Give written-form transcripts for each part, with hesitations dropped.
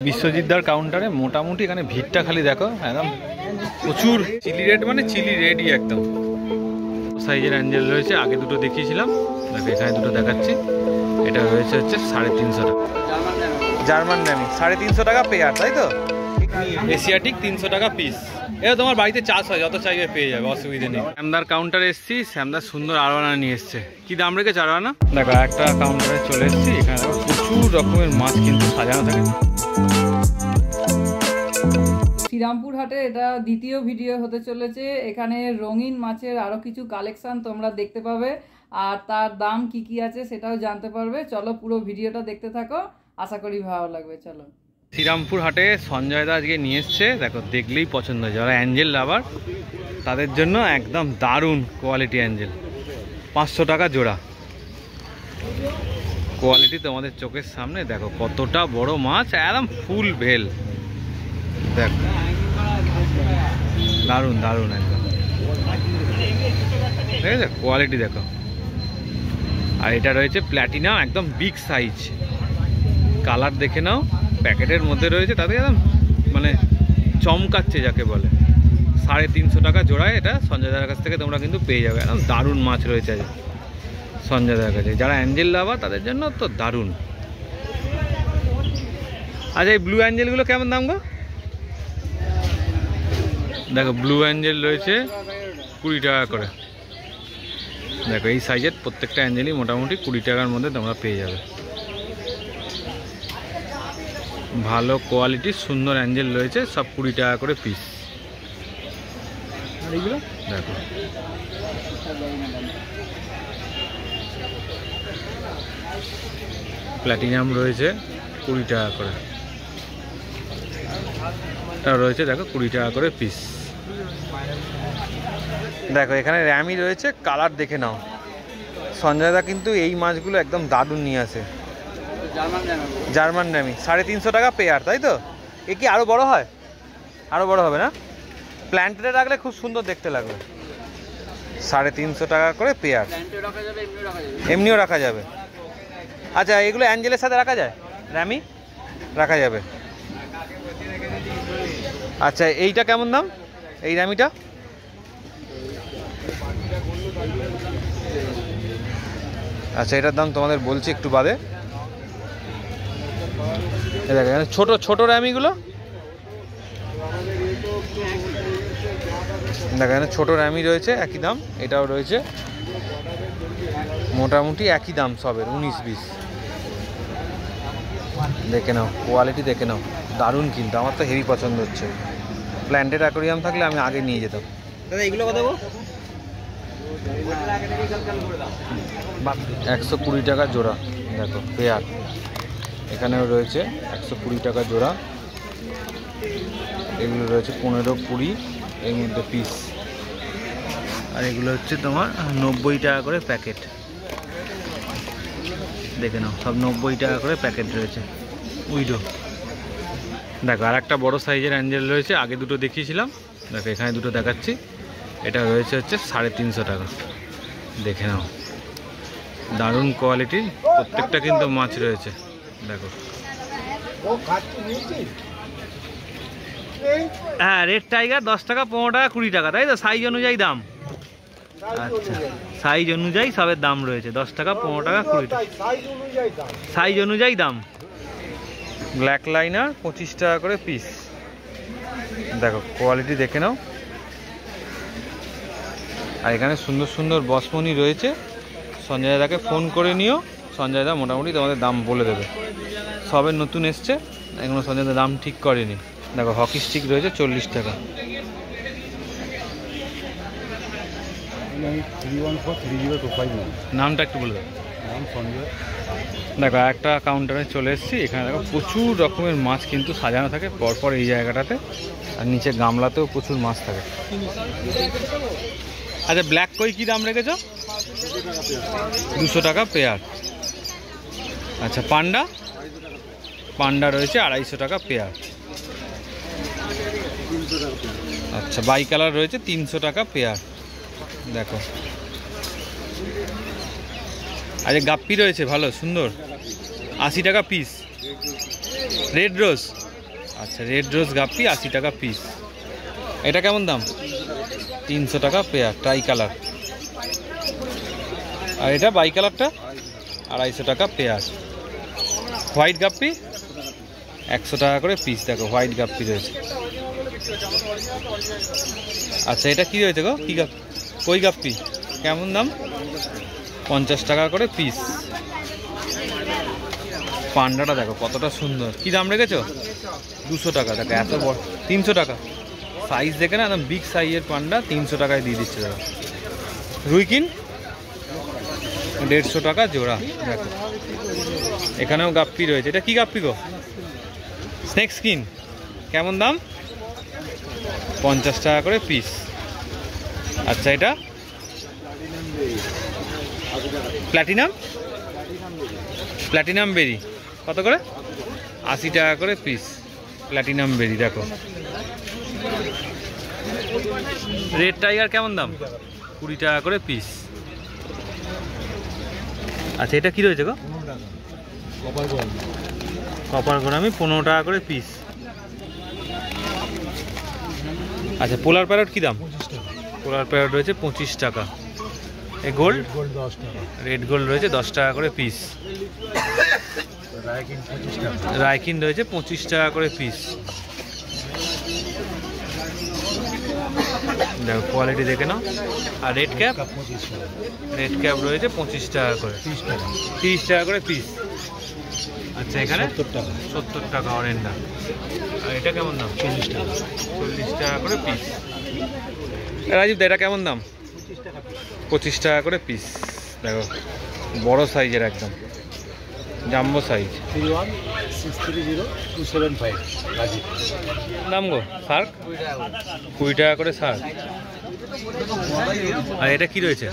বিশ্বজিৎদার কাউন্টারে মোটামুটি এখানে ভিড়টা খালি দেখো, একদম প্রচুর চিলি রেড, মানে চিলি রেডই একদম। সাইজের অ্যাঞ্জেল রয়েছে, আগে দুটো দেখিয়েছিলাম, দেখো এখানে দুটো দেখাচ্ছি। এটা রয়েছে হচ্ছে 350 টাকা, জার্মান ন্যামি 350 টাকা পেয়ার, তাই তো? এশিয়াটিক 300 টাকা পিস। এটা তোমার বাড়িতে চাষ হয়, যত চাইবে পেয়ে যাবে, অসুবিধা নেই। শ্যামদার কাউন্টারে এসেছি, শ্যামদার সুন্দর আরোয়ানা নিয়ে এসছে। কি দাম রেখেছে আরোয়ানা? দেখো একটা কাউন্টারে চলে এসেছি, এখানে প্রচুর রকমের মাছ কিন্তু সাজানো থাকে। শ্রীরামপুর হাটে এটা দ্বিতীয় ভিডিও হতে চলেছে। এখানে রঙিন মাছের আরো কিছু কালেকশন তোমরা দেখতে পাবে, আর তার দাম কি কি আছে সেটাও জানতে পারবে। চলো পুরো ভিডিওটা দেখতে থাকো, আশা করি ভালো লাগবে। চলো। শ্রীরামপুর হাটে সঞ্জয় দা আজকে নিয়ে এসছে, দেখো দেখলেই পছন্দ হয়। যারা অ্যাঞ্জেল লাভার তাদের জন্য একদম দারুণ কোয়ালিটি অ্যাঞ্জেল, 500 টাকা জোড়া। কোয়ালিটি তোমাদের চোখের সামনে, দেখো কতটা বড় মাছ, একদম ফুল ভেল, দেখো দারুণ দারুণ একদম, ঠিক আছে? কোয়ালিটি দেখো। আর এটা রয়েছে প্ল্যাটিনাম, একদম বিগ সাইজ। কালার দেখে নাও, প্যাকেটের মধ্যে রয়েছে, তাতে একদম মানে চমকাচ্ছে যাকে বলে। 350 টাকা জোড়ায় এটা সঞ্জয় দার কাছ থেকে তোমরা কিন্তু পেয়ে যাবে। একদম দারুণ মাছ রয়েছে আজ সঞ্জয় দার কাছে। যারা অ্যাঞ্জেল লাভার তাদের জন্য তো দারুণ। আচ্ছা, এই ব্লু অ্যাঞ্জেলগুলো কেমন দাম গো? দেখো ব্লু অ্যাঞ্জেল রয়েছে 20 টাকা করে। দেখো এই সাইজের প্রত্যেকটা অ্যাঞ্জেলই মোটামুটি 20 টাকার মধ্যে তোমরা পেয়ে যাবে। ভালো কোয়ালিটির সুন্দর অ্যাঞ্জেল রয়েছে, সব 20 টাকা করে পিস। আর এইগুলো দেখো, প্ল্যাটিনাম রয়েছে 20 টাকা করে, এটা রয়েছে দেখো 20 টাকা করে পিস। দেখো এখানে র্যামি রয়েছে, কালার দেখে নাও। সঞ্জয় দা কিন্তু এই মাছগুলো একদম দারুণ নিয়ে আসে। জার্মান ন্যামি 350 টাকা পেয়ার, তাই তো? এ কি আরো বড় হয়? আরো বড় হবে না? প্ল্যান্টে রাখলে খুব সুন্দর দেখতে লাগবে। 350 টাকা করে পেয়ার, এমনিও রাখা যাবে। আচ্ছা, এগুলো অ্যাঞ্জেলের সাথে রাখা যায়? র্যামি রাখা যাবে। আচ্ছা, এইটা কেমন দাম, এই র্যামিটা? আচ্ছা, এটার দাম তোমাদের বলছি একটু বাদে। দেখো এখানে ছোট ছোট র্যামিগুলো, দেখো এখানে ছোট র্যামি রয়েছে, একই দাম। এটাও রয়েছে মোটামুটি একই দাম, সবের 19-20। দেখে নাও কোয়ালিটি, দেখে নাও দারুণ। কিন্তু আমার তো হেভি পছন্দ হচ্ছে। প্ল্যান্টেড অ্যাকোরিয়াম থাকলে আমি আগে নিয়ে যেতাম। দাদা এগুলো কত? 120 টাকা জোড়া। দেখো পেয়ার, এখানেও রয়েছে 120 টাকা জোড়া। এগুলো রয়েছে 15-20 এর মধ্যে পিস। আর এগুলো হচ্ছে তোমার 90 টাকা করে প্যাকেট। দেখে নাও সব 90 টাকা করে প্যাকেট রয়েছে। উইডো দেখো, আর একটা বড়ো সাইজের অ্যাঞ্জেল রয়েছে, আগে দুটো দেখিয়েছিলাম, দেখো এখানে দুটো দেখাচ্ছি। এটা রয়েছে হচ্ছে 350 টাকা। দেখে নাও দারুণ কোয়ালিটির, প্রত্যেকটা কিন্তু মাছ রয়েছে। দেখো হ্যাঁ, রেড টাইগার 10 টাকা, 15 টাকা, 20 টাকা, তাই তো? সাইজ অনুযায়ী দাম। আচ্ছা, সাইজ অনুযায়ী সবের দাম রয়েছে। 10 টাকা, 15 টাকা, 20 টাকা, সাইজ অনুযায়ী দাম। ব্ল্যাক লাইনার 25 টাকা করে পিস। দেখো কোয়ালিটি দেখে নাও। আর এখানে সুন্দর সুন্দর বসমনি রয়েছে। সঞ্জয় দাকে ফোন করে নিও, সঞ্জয় দা মোটামুটি তোমাদের দাম বলে দেবে। সবে নতুন এসছে, এখনো সঞ্জয় দা দাম ঠিক করেনি। দেখো হকি স্টিক রয়েছে 40 টাকা। নামটা একটু বলে দেবো। নাম সঞ্জয়। দেখো একটা কাউন্টারে চলে এসেছি, এখানে দেখো প্রচুর রকমের মাছ কিন্তু সাজানো থাকে পরপর এই জায়গাটাতে। আর নিচে গামলাতেও প্রচুর মাছ থাকে। আচ্ছা, ব্ল্যাক কই কী দাম রেখেছ? 200 টাকা পেয়ার। আচ্ছা, পান্ডা? পান্ডা রয়েছে 250 টাকা পেয়ার। আচ্ছা, বাই কালার রয়েছে 300 টাকা পেয়ার। দেখো আচ্ছা, গাপ্পি রয়েছে ভালো সুন্দর, 80 টাকা পিস। রেড রোজ আচ্ছা, রেড রোজ গাপ্পি 80 টাকা পিস। এটা কেমন দাম? 300 টাকা পেয়ার, ট্রাই কালার। আর এটা বাই কালারটা 250 টাকা পেয়ার। হোয়াইট গাপ্পি 100 টাকা করে পিস। দেখো হোয়াইট গাপ্পি রয়েছে। আচ্ছা, এটা কি রয়েছে গো? কি গাপ্পি? কই গাপ্পি কেমন দাম? 50 টাকা করে পিস। পান্ডাটা দেখো কতটা সুন্দর, কি দাম রেখেছো? 200 টাকা। দেখো এত বড়, 300 টাকা সাইজ দেখে না, একদম বিগ সাইজের পান্ডা 300 টাকায় দিয়ে দিচ্ছে দাদা। রুইকিন 150 টাকা জোড়া। দেখো এখানেও গাপ্পি রয়েছে। এটা কি গাপ্পি গো? Snake skin. কেমন দাম? 50 টাকা করে পিস। আচ্ছা, এটা প্ল্যাটিনাম, প্ল্যাটিনাম বেরি কত করে? 80 টাকা করে পিস প্ল্যাটিনাম বেরি। দেখো রেড টাইগার কেমন দাম? 20 টাকা করে পিস। আচ্ছা, এটা কি রয়েছে গো? কপার গোরামি 15 টাকা করে পিস। আচ্ছা, পোলার প্যারট কি দাম? পোলার প্যারট রয়েছে 25 টাকা। এই গোল্ড, রেড গোল্ড রয়েছে 10 টাকা করে পিস। রাইকিন রয়েছে 25 টাকা করে পিস। দেখো কোয়ালিটি দেখে নাও। আর রেড ক্যাপ, রেড ক্যাপ রয়েছে 25 টাকা করে, 30 টাকা করে পিস। আচ্ছা, এখানে 70 টাকা অরেন্ডা। আর এটা কেমন দাম? 40 টাকা, 40 টাকা করে পিস। রাজীব দা, এটা কেমন দাম? 25 টাকা করে পিস। দেখো বড় সাইজের, একদম জাম্বো সাইজ। 31630275 রাজীব। দাম গো? শার্ক 20 টাকা করে শার্ক। আর এটা কি রয়েছে?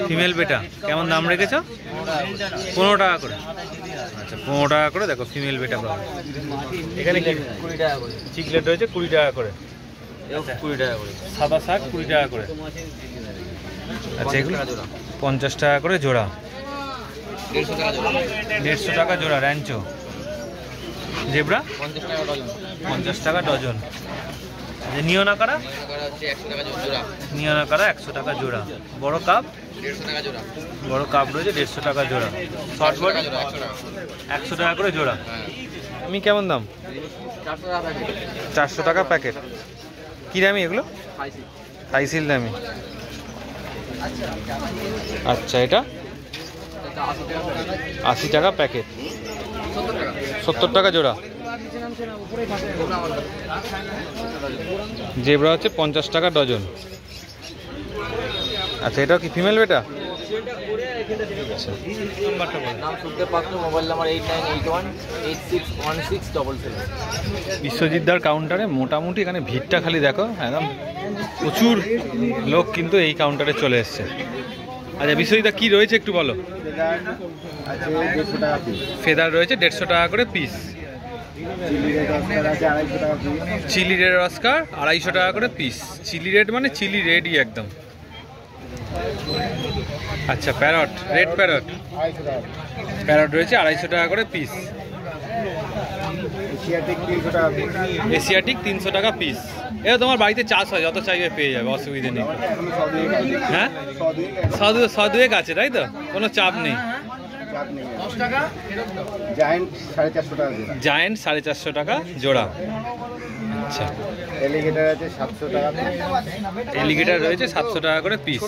ফিমেল বেটা। কেমন দাম রেখেছ? 15 টাকা করে। আচ্ছা, 15 টাকা করে। দেখো ফিমেল বেটা পাবে। এখানে কি 20 টাকা করে। চিকলেট রয়েছে 20 টাকা করে। 20 টাকা করে। সাদা শাক 20 টাকা করে। আচ্ছা, এগুলো 50 টাকা করে জোড়া। 150 টাকা জোড়া। 150 টাকা জোড়া। র্যাঞ্চো জেব্রা 50 টাকা ডজন। 50 টাকা ডজন। নিয়নাকারা, টাকা হচ্ছে 100 টাকা জোড়া। নিয়নাকারা 100 টাকা জোড়া। বড় কাপ 150 টাকা জোড়া। বড় কাপ রয়েছে 150 টাকা জোড়া। শর্ট বডি 100 টাকা করে জোড়া। আমি কেমন দাম? 400 টাকা প্যাকেট। 400 টাকা প্যাকেট। কি দামি এগুলো? হাইসিল দামি। আচ্ছা, এটা 80 টাকা প্যাকেট। 70 টাকা জোড়া। জেব্রা হচ্ছে 50 টাকা ডজন। আচ্ছা, এটাও কি ফিমেল বেটা? আচ্ছা, নাম্বারটা বলো। নাম শুনতে পাচ্ছ, মোবাইল নাম্বার 8981861677। বিশ্বজিৎ দার কাউন্টারে মোটামুটি এখানে ভিড়টা খালি দেখো, একদম প্রচুর লোক কিন্তু এই কাউন্টারে চলে এসছে। আচ্ছা, বিশ্বজিৎ দা কি রয়েছে একটু বলো। ফেদার রয়েছে 150 টাকা করে পিস। চিলি রেড অস্কার 250 টাকা করে পিস। চিলি রেড মানে চিলি রেডই একদম। আচ্ছা, প্যারট, রেড প্যারট, প্যারট রয়েছে 250 টাকা করে পিস। এশিয়াটিক 300 টাকা পিস। এটা তোমার বাড়িতে চাষ হয়, যত চাইবে পেয়ে যাবে, অসুবিধে নেই। হ্যাঁ, সদুয়েক আছে তাই তো? কোনো চাপ নেই। জায়েন্ট 450 টাকা জোড়া। জায়েন্ট 450 টাকা জোড়া। আচ্ছা, এলিগেটর আছে 700 টাকা। এলিগেটর রয়েছে 700 টাকা করে পিস।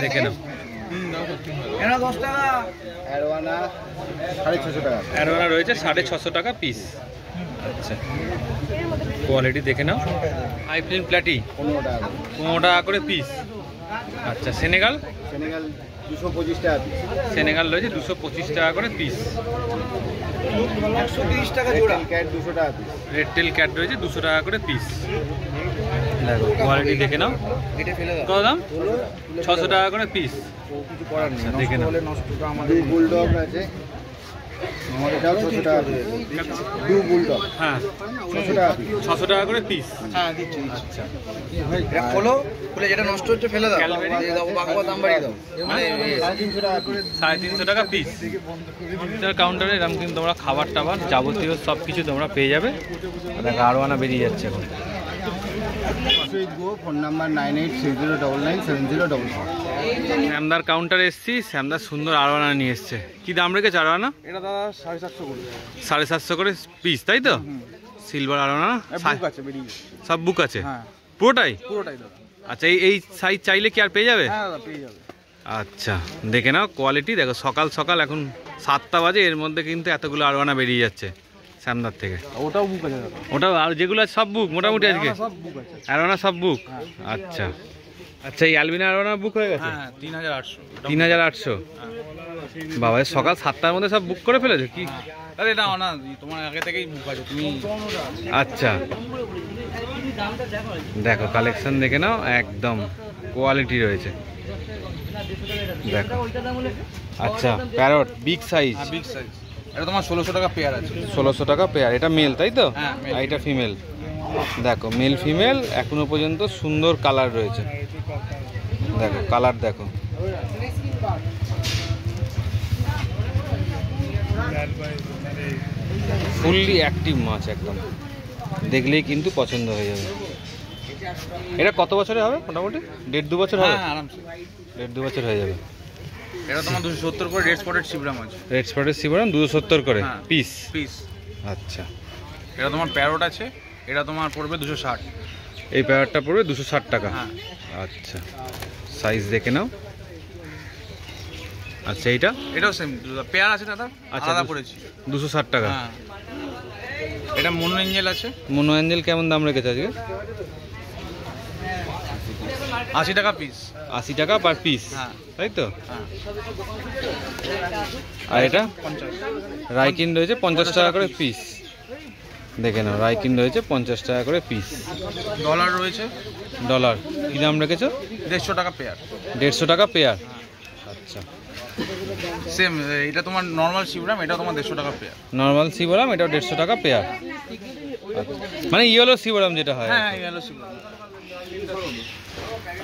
দেখে নাও। অ্যারোয়ানা 650 টাকা। অ্যারোনা রয়েছে 650 টাকা পিস। আচ্ছা, কোয়ালিটি দেখে নাও। আইফ্লিন প্ল্যাটি 15 টাকা। 15 টাকা করে পিস। আচ্ছা, সেনেগাল, সেনেগাল 225 টাকা পিস। সেনেগাল রয়েছে 225 টাকা করে পিস। 130 টাকা জোড়া। ক্যাট 200 টাকা পিস। রেড টেল ক্যাট রয়েছে 200 টাকা করে পিস। দেখো কোয়ালিটি দেখে নাও। কত দাম? 600 টাকা করে পিস। কিছু করার নেই। আচ্ছা, দেখে নাও। নষ্ট তো আমাদের বুলডগ আছে আমার এটাও 600 টাকা পিস ব্লু বুলডগ হ্যাঁ 600 টাকা পিস 600 টাকা করে পিস। হ্যাঁ দিচ্ছি। আচ্ছা এটা খোলো, খুলে যেটা নষ্ট হচ্ছে ফেলে দাও। ক্যালবেরি? দিয়ে দাও, বাকি দাম বাড়িয়ে দাও। মানে 350 টাকা পিস 350 টাকা পিস। কাউন্টারে এরকম কিন্তু তোমরা খাবার টাবার যাবতীয় সব কিছু তোমরা পেয়ে যাবে। দেখো আরোয়ানা বেরিয়ে যাচ্ছে এখন। ফোন নাম্বার 9860997044 শ্যামদার কাউন্টারে এসেছি, শ্যামদার সুন্দর আরোয়ানা নিয়ে এসছে। কি দাম রেখেছে আরোয়ানা? এটা দাদা 750 করে 750 করে পিস, তাই তো? সিলভার আরোয়ানা বুক আছে বেরিয়ে সব বুক আছে হ্যাঁ পুরোটাই? পুরোটাই দাদা। আচ্ছা এই সাইজ চাইলে কি আর পেয়ে যাবে? হ্যাঁ দাদা পেয়ে যাবে। আচ্ছা দেখে নাও কোয়ালিটি দেখো, সকাল সকাল এখন 7টা বাজে, এর মধ্যে কিন্তু এতগুলো আরোয়ানা বেরিয়ে যাচ্ছে শ্যামদার থেকে। ওটাও বুক আছে দাদা। ওটা আর যেগুলো আছে সব বুক মোটামুটি আজকে? সব বুক আছে। আরোয়ানা সব বুক? আচ্ছা আচ্ছা এই অ্যালবিনা আরোয়ানা বুক হয়ে গেছে? হ্যাঁ 3800। 3800? বাবা সকাল 7টার মধ্যে সব বুক করে ফেলেছে কি? আরে এটা না তোমার আগে থেকেই বুক আছে তুমি। আচ্ছা দেখো কালেকশন দেখে নাও, একদম কোয়ালিটি রয়েছে দেখো। আচ্ছা প্যারট বিগ সাইজ? হ্যাঁ বিগ সাইজ। এটা তোমার 1600 টাকা পেয়ার আছে। 1600 টাকা পেয়ার। এটা মেল তাই তো? হ্যাঁ, male। আর এটা ফিমেল। দেখো মেল ফিমেল এখনো পর্যন্ত সুন্দর কালার রয়েছে, দেখো কালার দেখো। ফুললি অ্যাক্টিভ মাছ, একদম দেখলেই কিন্তু পছন্দ হয়ে যাবে। এটা কত বছরে হবে মোটামুটি? 1.5-2 বছর হবে? হ্যাঁ আরামসে। 1.5-2 বছর হয়ে যাবে। এটা তোমার 270 করে রেড স্পটেড সিবরাম আছে। রেড স্পটের সিবরাম 270 করে হ্যাঁ। পিস? পিস। আচ্ছা এটা তোমার প্যারট আছে, এটা তোমার পড়বে 260। এই পেয়ারটা পড়বে 260 টাকা? হ্যাঁ। আচ্ছা সাইজ দেখে নাও। আচ্ছা এইটা? এটাও সেম পেয়ার আছে দাদা, আচ্ছা, আলাদা করেছি। 260 টাকা। হ্যাঁ এটা মনো এঞ্জেল আছে। মনো অ্যাঞ্জেল কেমন দাম রেখেছে আজকে? 80 টাকা পিস। 80 টাকা পার পিস, হ্যাঁ। তাই তো? হ্যাঁ আর এটা 50। রাইকিন রয়েছে 50 টাকা করে পিস। দেখে নাও রাইকিন রয়েছে 50 টাকা করে পিস। ডলার রয়েছে। ডলার কি দাম রেখেছো? 150 টাকা পেয়ার। 150 টাকা পেয়ার। আচ্ছা সেম এটা তোমার নর্মাল সিবরাম, এটা তোমার 150 টাকা পেয়ার। নর্মাল সিবরাম এটাও 150 টাকা পেয়ার। মানে ইয়েলো সিবরাম যেটা হয়? হ্যাঁ ইয়েলো সিবরাম।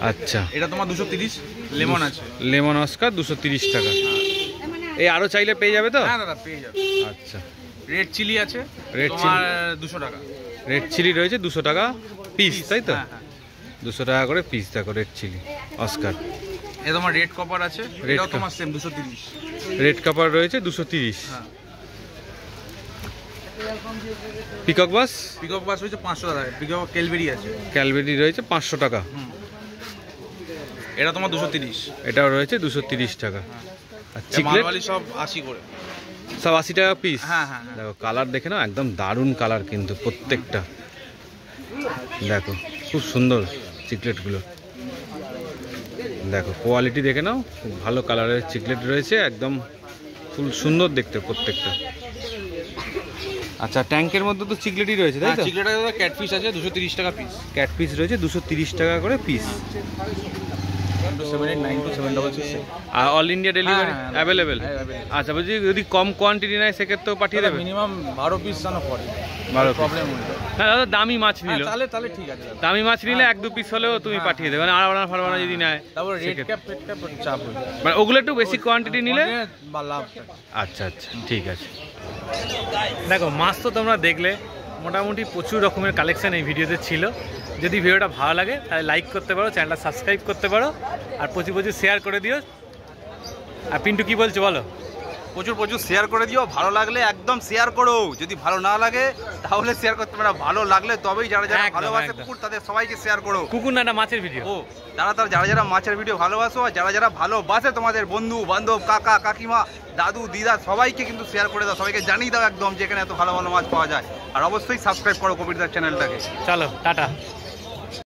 আচ্ছা এটা তোমার 230। লেমন আছে। লেমন অস্কার 230 টাকা। এই আরো চাইলে পেয়ে যাবে তো? হ্যাঁ দাদা পেয়ে যাবে। আচ্ছা রেড চিলি আছে, রেড তোমার 200 টাকা। রেড চিলি রয়েছে 200 টাকা পিস, তাই তো? হ্যাঁ হ্যাঁ। 200 টাকা করে পিস দেখো রেড চিলি অস্কার। এটা তোমার রেড কপার আছে, Red এটাও cup। তোমার সেম 230। রেড কাপার রয়েছে 230। হ্যাঁ পিকক বাস? পিকক বাস হয়েছে 500 টাকা। পিকক ক্যালবেরি আছে। ক্যালবেরি রয়েছে 500 টাকা। এটা তোমার 230। এটাও রয়েছে 230 টাকা। আর চিকলেট মালবালি সব 80 করে। সব 80 টাকা পিস। হ্যাঁ হ্যাঁ হ্যাঁ। দেখো কালার দেখে নাও, একদম দারুণ কালার কিন্তু প্রত্যেকটা। দেখো খুব সুন্দর চিকলেটগুলো, দেখো কোয়ালিটি দেখে নাও, খুব ভালো কালারের চিকলেট রয়েছে, একদম ফুল সুন্দর দেখতে প্রত্যেকটা। আচ্ছা ট্যাঙ্কের মধ্যে তো চিকলেটই রয়েছে তাই তো? চিকলেট আছে, ক্যাটফিশ আছে 230 টাকা পিস। ক্যাটফিশ রয়েছে 230 টাকা করে পিস। 78927766। আর অল ইন্ডিয়া ডেলিভারি হ্যাঁ, অ্যাভেলেবেল? available। আচ্ছা বলছি যদি কম কোয়ান্টিটি নেয় সেক্ষেত্রেও পাঠিয়ে দেবে? মিনিমাম 12 পিস যেন পড়ে। 12 piece। প্রবলেম হয়ে যায়। হ্যাঁ দাদা দামি মাছ নিল, তাহলে তাহলে ঠিক আছে দাদা। দামি মাছ নিলে 1-2 পিস হলেও তুমি পাঠিয়ে দেবে, মানে আড়াবানা ফাড়াবানা যদি নেয় তারপর রেড সেক্ষেত্রে। ক্যাপ পেট ক্যাপ চাপ হয়ে যায়। মানে ওগুলো একটু বেশি কোয়ান্টিটি নিলে বা লাভ। আচ্ছা আচ্ছা ঠিক আছে। দেখো মাছ তো তোমরা দেখলে, মোটামুটি প্রচুর রকমের কালেকশন এই ভিডিওতে ছিল। যদি ভিডিওটা ভালো লাগে তাহলে লাইক করতে পারো, চ্যানেলটা সাবস্ক্রাইব করতে পারো, আর প্রচুর প্রচুর শেয়ার করে দিও। আর পিন্টু কি বলছো বলো? প্রচুর প্রচুর শেয়ার করে দিও, ভালো লাগলে একদম শেয়ার করো, যদি ভালো না লাগে তাহলে শেয়ার করতে পারো, ভালো লাগলে তবেই যারা যারা একদম, ভালোবাসে একদম। কুকুর তাদের সবাইকে শেয়ার করো। কুকুর না একটা মাছের ভিডিও। ও যারা যারা মাছের ভিডিও ভালোবাসো, আর যারা যারা ভালোবাসে তোমাদের বন্ধু বান্ধব কাকা কাকিমা দাদু দিদা সবাইকে কিন্তু শেয়ার করে দাও, সবাইকে জানিয়ে দাও একদম যে এখানে এত ভালো ভালো মাছ পাওয়া যায়। আর অবশ্যই সাবস্ক্রাইব করো কবিরদার চ্যানেলটাকে। চলো টাটা।